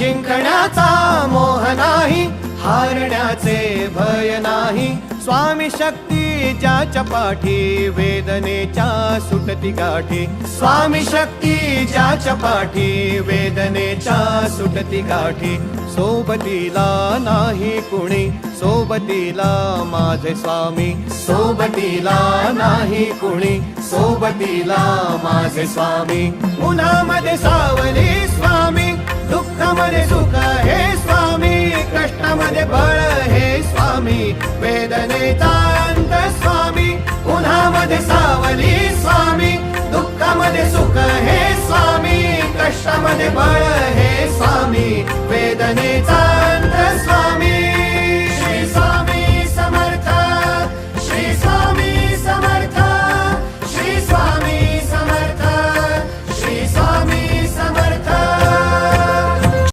जिंकण्याचा मोह नाही, हारण्याचे भय नाही. स्वामी शक्ती ज्याच्या पाठी, वेदनेच्या सुटती गाठी. स्वामी शक्ती ज्याच्या पाठी, वेदनेच्या सुटती गाठी. सोबतीला नाही कुणी, सोबतीला माझे स्वामी. सोबतीला नाही कुणी, सोबतीला माझे स्वामी. उन्हामध्ये सावली स्वामी, दुःखामध्ये सुख हे स्वामी. कष्टामध्ये बळ हे स्वामी, वेदनेचा अंत स्वामी. उन्हामध्ये सावली स्वामी, दुःखामध्ये सुख हे स्वामी. कष्टामध्ये बळ हे स्वामी.